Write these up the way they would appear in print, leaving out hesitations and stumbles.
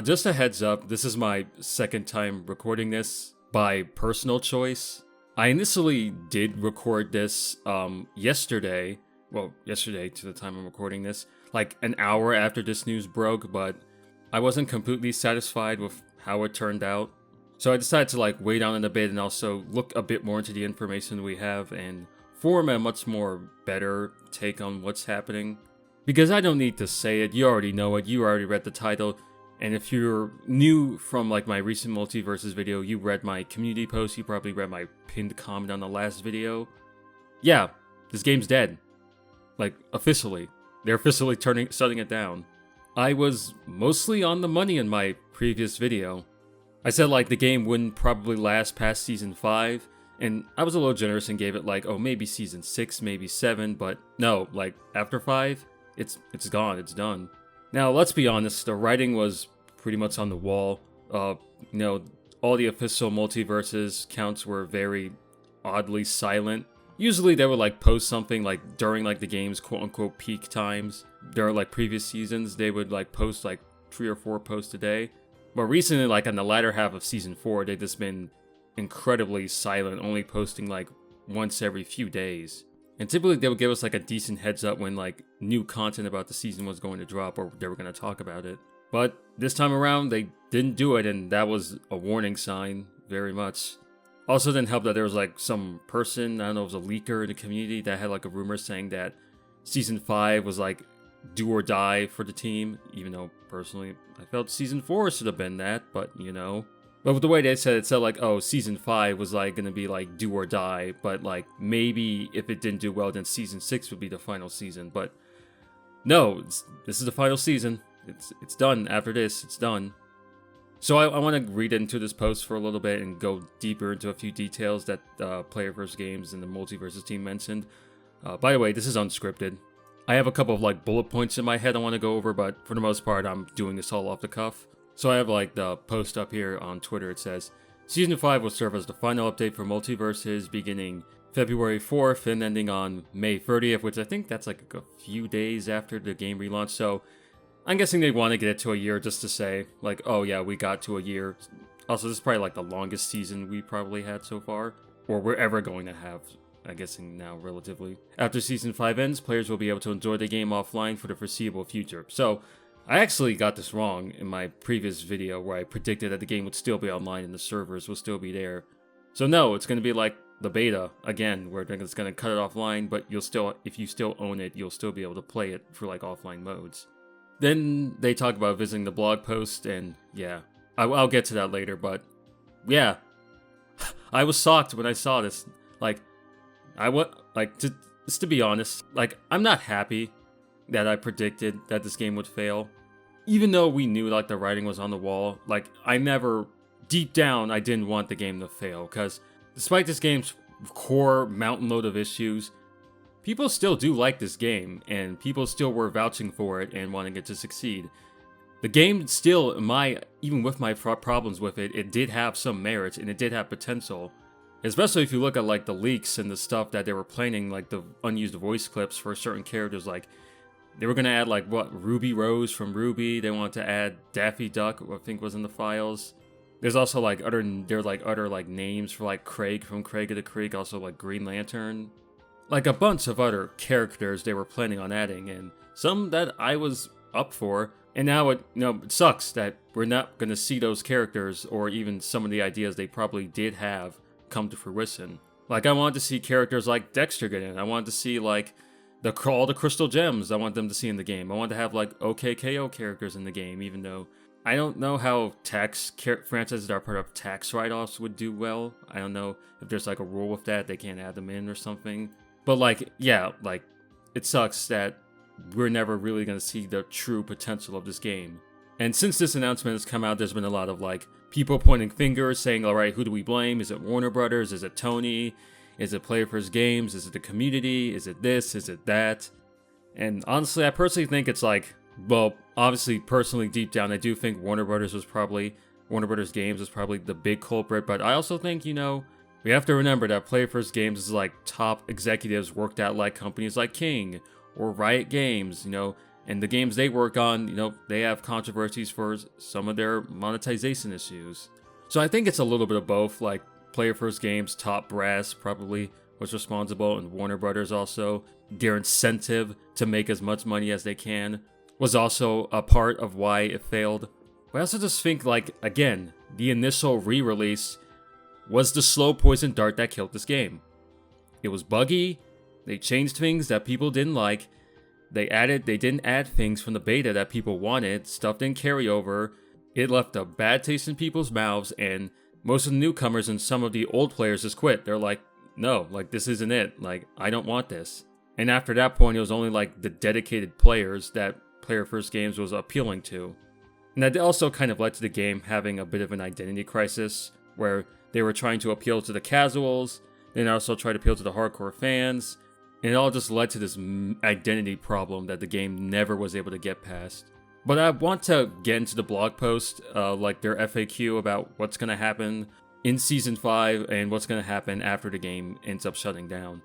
Just a heads up, this is my second time recording this by personal choice. I initially did record this yesterday to the time I'm recording this, like an hour after this news broke, but I wasn't completely satisfied with how it turned out. So I decided to wait on it a bit and also look a bit more into the information we have and form a much more better take on what's happening. Because I don't need to say it, you already know it, you already read the title. And if you're new from my recent Multiversus video, you read my community post, you probably read my pinned comment on the last video. Yeah, this game's dead. Officially. They're officially shutting it down. I was mostly on the money in my previous video. I said the game wouldn't probably last past Season 5, and I was a little generous and gave it maybe Season 6, maybe 7, but no, after 5, it's gone, it's done. Now, let's be honest, the writing was pretty much on the wall. All the official Multiversus counts were very oddly silent. Usually they would post something during the game's quote-unquote peak times. During previous seasons, they would post 3 or 4 posts a day. But recently, in the latter half of Season 4, they've just been incredibly silent, only posting once every few days. And typically they would give us a decent heads up when new content about the season was going to drop or they were going to talk about it. But this time around they didn't do it, and that was a warning sign, very much. Also didn't help that there was some person, I don't know, it was a leaker in the community that had a rumor saying that Season 5 was do or die for the team, even though personally I felt Season 4 should have been that, but But with the way they said it, oh, Season 5 was gonna be do or die, but maybe if it didn't do well, then Season 6 would be the final season. But no, this is the final season. It's done. After this, it's done. So I want to read into this post for a little bit and go deeper into a few details that Player vs. Games and the Multiversus team mentioned. By the way, this is unscripted. I have a couple of bullet points in my head I want to go over, but for the most part, I'm doing this all off the cuff. So I have the post up here on Twitter. It says, Season 5 will serve as the final update for Multiversus beginning February 4th and ending on May 30th, which I think that's a few days after the game relaunch. So I'm guessing they want to get it to a year just to say, oh yeah, we got to a year. Also, this is probably the longest season we probably had so far, or we're ever going to have, I'm guessing now relatively. After Season 5 ends, players will be able to enjoy the game offline for the foreseeable future. So I actually got this wrong in my previous video where I predicted that the game would still be online and the servers will still be there. So no, it's going to be the beta again, where it's going to cut it offline, but you'll still, if you still own it, you'll still be able to play it for offline modes. Then they talk about visiting the blog post, and yeah, I'll get to that later, but yeah, I was shocked when I saw this. Just to be honest, I'm not happy that I predicted that this game would fail. Even though we knew the writing was on the wall, I never, deep down, I didn't want the game to fail, because despite this game's core mountain load of issues, people still do like this game, and people still were vouching for it and wanting it to succeed. The game still, even with my problems with it, it did have some merit and it did have potential. Especially if you look at the leaks and the stuff that they were planning, the unused voice clips for certain characters, they were gonna add Ruby Rose from Ruby. They wanted to add Daffy Duck, who I think was in the files. There's also other names for Craig from Craig of the Creek, also Green Lantern. A bunch of other characters they were planning on adding, and some that I was up for. And now it sucks that we're not gonna see those characters or even some of the ideas they probably did have come to fruition. I wanted to see characters like Dexter get in. I wanted to see all the crystal gems I want them to see in the game. I want to have OKKO characters in the game, even though I don't know how tax franchises that are part of tax write-offs would do well. I don't know if there's a rule with that, they can't add them in or something. But it sucks that we're never really going to see the true potential of this game. And since this announcement has come out, there's been a lot of people pointing fingers, saying, alright, who do we blame? Is it Warner Brothers? Is it Tony? Is it Player vs. Games? Is it the community? Is it this? Is it that? And honestly, I personally think it's obviously, personally, deep down, I do think Warner Brothers Games was probably the big culprit, but I also think, we have to remember that Player vs. Games is top executives worked at companies like King or Riot Games, And the games they work on, they have controversies for some of their monetization issues. So I think it's a little bit of both, like Player First Games, top brass probably was responsible, and Warner Brothers also. Their incentive to make as much money as they can was also a part of why it failed. But I also just think, like, again, the initial re-release was the slow poison dart that killed this game. It was buggy, they changed things that people didn't like, they didn't add things from the beta that people wanted, stuff didn't carry over, it left a bad taste in people's mouths, and most of the newcomers and some of the old players just quit. They're like, no, like, this isn't it, like, I don't want this. And after that point, it was only like the dedicated players that Player First Games was appealing to. And that also kind of led to the game having a bit of an identity crisis, where they were trying to appeal to the casuals, then also try to appeal to the hardcore fans, and it all just led to this identity problem that the game never was able to get past. But I want to get into the blog post, like their FAQ about what's going to happen in Season 5 and what's going to happen after the game ends up shutting down.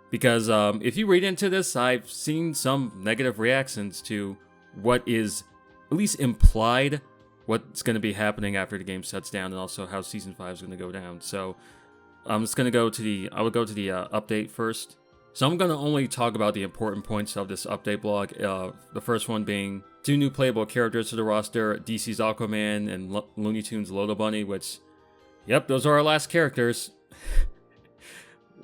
Because if you read into this, I've seen some negative reactions to what is at least implied what's going to be happening after the game shuts down, and also how Season 5 is going to go down. So I'm just going to go to the update first. So I'm going to only talk about the important points of this update blog. The first one being 2 new playable characters to the roster, DC's Aquaman and Looney Tunes Lola Bunny, which, yep, those are our last characters.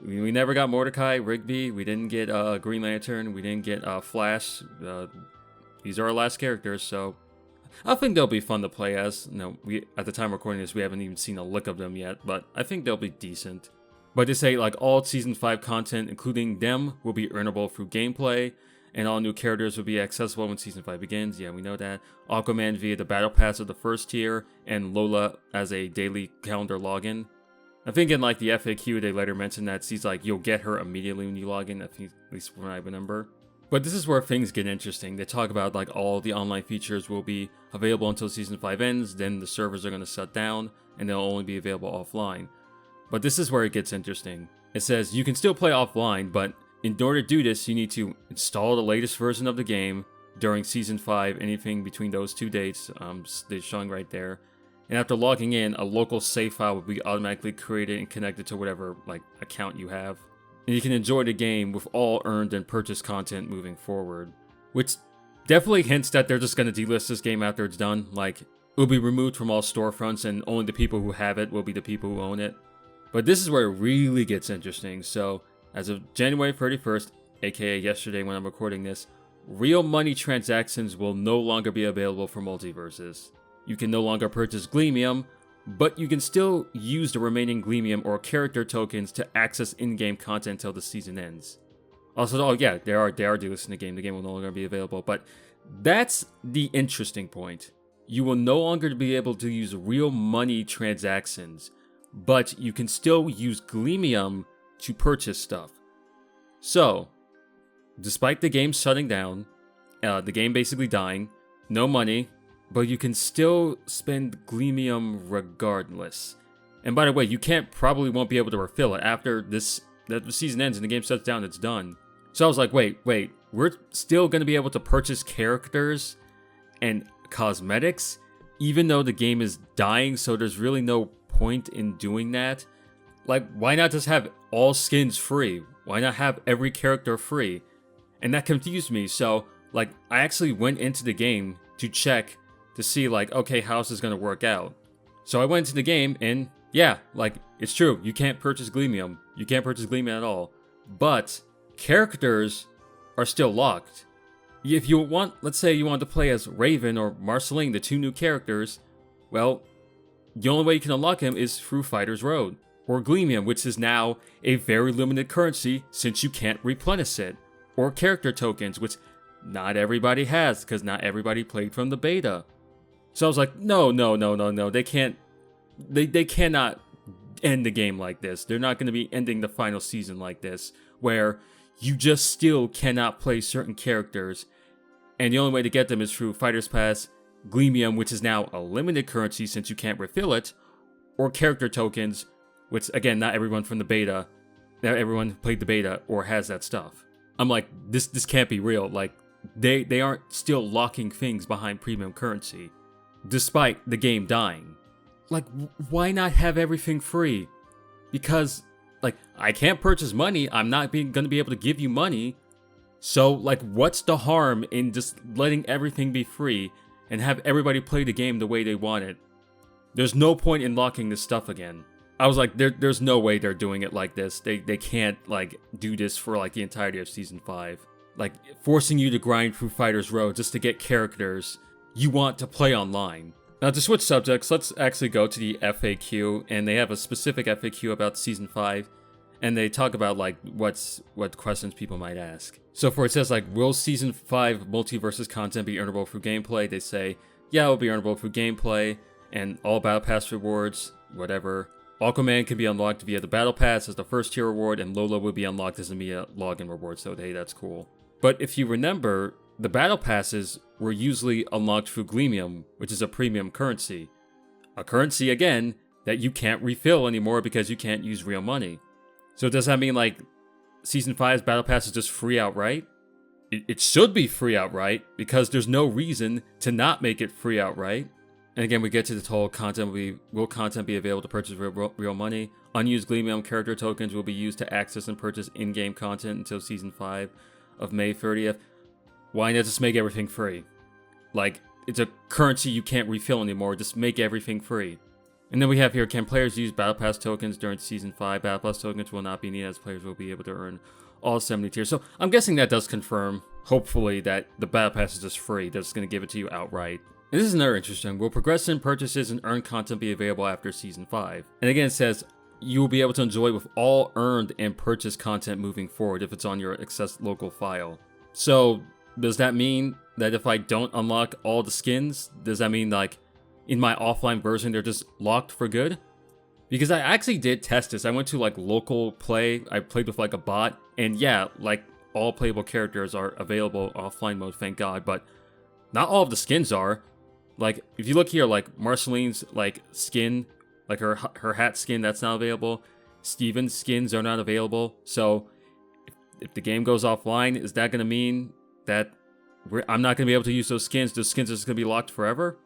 We never got Mordecai, Rigby, we didn't get Green Lantern, we didn't get Flash. These are our last characters, so I think they'll be fun to play as. At the time of recording this, we haven't even seen a lick of them yet, but I think they'll be decent. But they say, like, all Season 5 content, including them, will be earnable through gameplay, and all new characters will be accessible when Season 5 begins. Yeah, we know that. Aquaman via the Battle Pass of the first tier, and Lola as a daily calendar login. I think in, like, the FAQ, they later mentioned that she's like, you'll get her immediately when you log in, at least from what I remember. But this is where things get interesting. They talk about, like, all the online features will be available until Season 5 ends, then the servers are going to shut down, and they'll only be available offline. But this is where it gets interesting. It says, you can still play offline, but in order to do this, you need to install the latest version of the game during Season 5, anything between those 2 dates, they're showing right there. And after logging in, a local save file will be automatically created and connected to whatever, like, account you have. And you can enjoy the game with all earned and purchased content moving forward. Which definitely hints that they're just going to delist this game after it's done. Like, it will be removed from all storefronts and only the people who have it will be the people who own it. But this is where it really gets interesting. So, as of January 31st, aka yesterday when I'm recording this, real money transactions will no longer be available for Multiversus. You can no longer purchase Gleamium, but you can still use the remaining Gleamium or character tokens to access in-game content until the season ends. Also, oh yeah, they are delisting the game. The game will no longer be available, but that's the interesting point. You will no longer be able to use real money transactions, but you can still use Gleamium to purchase stuff. So, despite the game shutting down, the game basically dying, no money, but you can still spend Gleamium regardless. And by the way, you probably won't be able to refill it after the season ends and the game shuts down, it's done. So I was like, wait, we're still going to be able to purchase characters and cosmetics, even though the game is dying, so there's really no point in doing that. Like, why not just have all skins free? Why not have every character free? And that confused me, so, like, I actually went into the game to check to see, like, okay, how is this going to work out? So I went into the game, and yeah, like, it's true, you can't purchase Gleamium. You can't purchase Gleamium at all. But characters are still locked. If you want, let's say you want to play as Raven or Marceline, the 2 new characters, well, the only way you can unlock him is through Fighter's Road, or Gleamium, which is now a very limited currency since you can't replenish it, or character tokens, which not everybody has, because not everybody played from the beta. So I was like, no, they cannot end the game like this. They're not going to be ending the final season like this, where you just still cannot play certain characters, and the only way to get them is through Fighter's Pass, Gleamium, which is now a limited currency since you can't refill it, or character tokens, which, again, not everyone from the beta, not everyone played the beta or has that stuff. I'm like, this can't be real. Like, they aren't still locking things behind premium currency, despite the game dying. Like, why not have everything free? Because, like, I can't purchase money, I'm not gonna be able to give you money, so, like, what's the harm in just letting everything be free and have everybody play the game the way they want it? There's no point in locking this stuff again. I was like, there's no way they're doing it like this. They can't, like, do this for, like, the entirety of Season 5. Like, forcing you to grind through Fighter's Row just to get characters you want to play online. Now, to switch subjects, let's actually go to the FAQ, and they have a specific FAQ about Season 5, and they talk about, like, what questions people might ask. So for it says, like, will Season 5 Multiversus content be earnable through gameplay? They say, yeah, it will be earnable through gameplay, and all Battle Pass rewards, whatever. Aquaman can be unlocked via the Battle Pass as the first tier reward, and Lola will be unlocked as a Mia login reward, so hey, that's cool. But if you remember, the Battle Passes were usually unlocked through Gleamium, which is a premium currency. A currency, again, that you can't refill anymore because you can't use real money. So does that mean, like, Season 5's Battle Pass is just free outright? It should be free outright, because there's no reason to not make it free outright. And again, we get to the whole content will content be available to purchase real money? Unused Gleamium character tokens will be used to access and purchase in-game content until Season 5 of May 30th. Why not just make everything free? Like, it's a currency you can't refill anymore, just make everything free. And then we have here, can players use Battle Pass tokens during Season 5? Battle Pass tokens will not be needed as players will be able to earn all 70 tiers. So I'm guessing that does confirm, hopefully, that the Battle Pass is just free. They're just going to give it to you outright. And this is another interesting. Will progression purchases and earned content be available after Season 5? And again, it says you will be able to enjoy with all earned and purchased content moving forward if it's on your access local file. So does that mean that if I don't unlock all the skins, does that mean, like, in my offline version they're just locked for good? Because I actually did test this. I went to, like, local play. I played with, like, a bot, and yeah, like, all playable characters are available offline mode, thank God, but not all of the skins are. Like, if you look here, like, Marceline's, like, skin, like, her hat skin, that's not available. Steven's skins are not available. So, if the game goes offline, is that going to mean that I'm not going to be able to use those skins? Those skins are just going to be locked forever?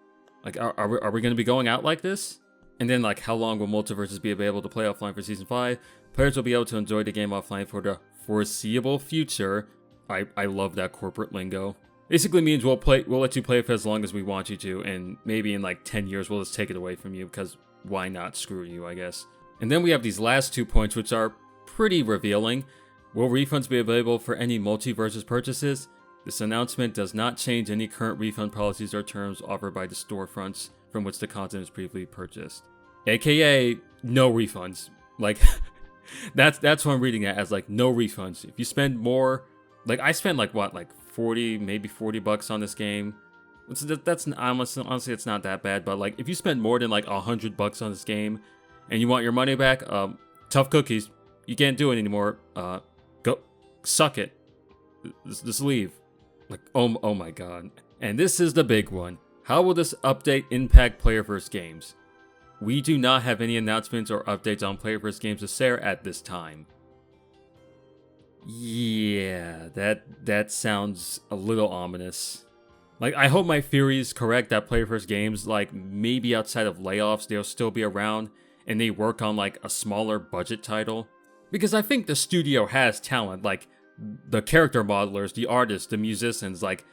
Like, are we going to be going out like this? And then, like, how long will Multiversus be available to play offline for Season 5? Players will be able to enjoy the game offline for the foreseeable future. I love that corporate lingo. Basically means we'll let you play it for as long as we want you to, and maybe in like 10 years we'll just take it away from you, because why not? Screw you, I guess. And then we have these last 2 points, which are pretty revealing. Will refunds be available for any Multiversus purchases? This announcement does not change any current refund policies or terms offered by the storefronts from which the content is previously purchased. AKA, no refunds. Like, that's what I'm reading it as, like, no refunds. If you spend more, like, I spent, like, what, like, 40, maybe 40 bucks on this game. That's honestly, it's not that bad, but, like, if you spend more than, like, 100 bucks on this game and you want your money back, tough cookies. You can't do it anymore. Go suck it. Just leave. Like, oh my god. And this is the big one. How will this update impact Playerverse games? We do not have any announcements or updates on Playerverse games to share at this time. Yeah, that sounds a little ominous. Like, I hope my theory is correct that Playerverse games, like, maybe outside of layoffs, they'll still be around and they work on, like, a smaller budget title. Because I think the studio has talent, like, the character modelers, the artists, the musicians, like,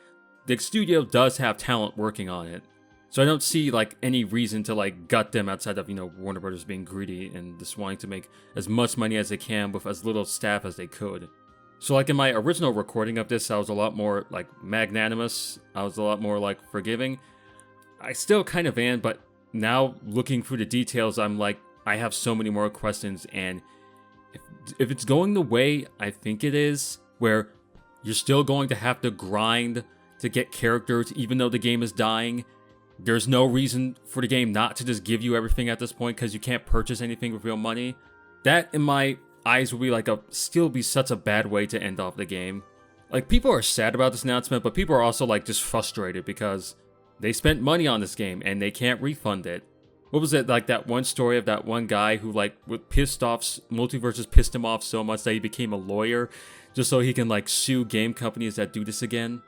the studio does have talent working on it. So I don't see, like, any reason to, like, gut them outside of, you know, Warner Brothers being greedy and just wanting to make as much money as they can with as little staff as they could. So, like, in my original recording of this, I was a lot more, like, magnanimous. I was a lot more, like, forgiving. I still kind of am, but now, looking through the details, I'm like, I have so many more questions, and if it's going the way I think it is, where you're still going to have to grind to get characters even though the game is dying, there's no reason for the game not to just give you everything at this point because you can't purchase anything with real money. That, in my eyes, would be like still be such a bad way to end off the game. Like, people are sad about this announcement, but people are also, like, just frustrated because they spent money on this game and they can't refund it. What was it, like, that one story of that one guy who, like, Multiversus pissed him off so much that he became a lawyer just so he can, like, sue game companies that do this again?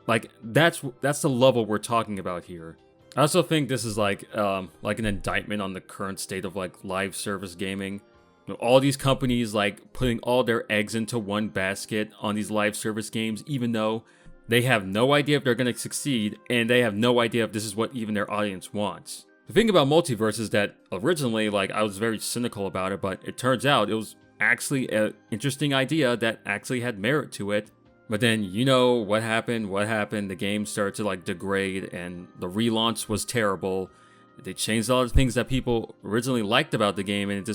Like that's the level we're talking about here. I also think this is like an indictment on the current state of like live service gaming. You know, all these companies like putting all their eggs into one basket on these live service games, even though they have no idea if they're going to succeed, and they have no idea if this is what even their audience wants. The thing about Multiverse is that originally, like, I was very cynical about it, but it turns out it was actually an interesting idea that actually had merit to it. But then, you know what happened? The game started to like degrade, and the relaunch was terrible. They changed all the things that people originally liked about the game, and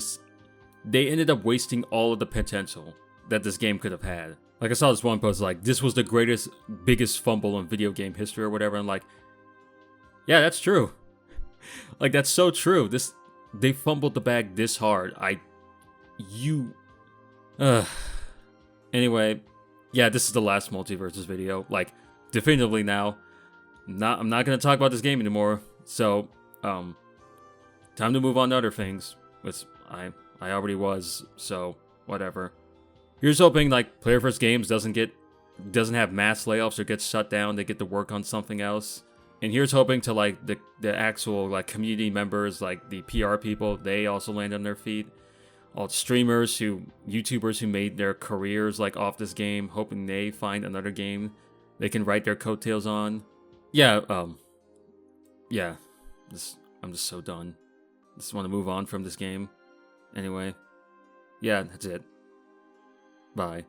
they ended up wasting all of the potential that this game could have had. Like, I saw this one post like, this was the biggest fumble in video game history or whatever. And like, yeah, that's true. Like, that's so true. They fumbled the bag this hard. Anyway, yeah, this is the last Multiversus video. Like, definitively now. I'm not gonna talk about this game anymore. So, time to move on to other things. Which I already was, so whatever. Here's hoping like Player First Games doesn't have mass layoffs or gets shut down. They get to work on something else. And here's hoping to like the actual like community members, like the PR people, they also land on their feet. All the streamers YouTubers who made their careers like off this game, hoping they find another game they can write their coattails on. Yeah, I'm just so done. Just want to move on from this game. Anyway, yeah, that's it. Bye.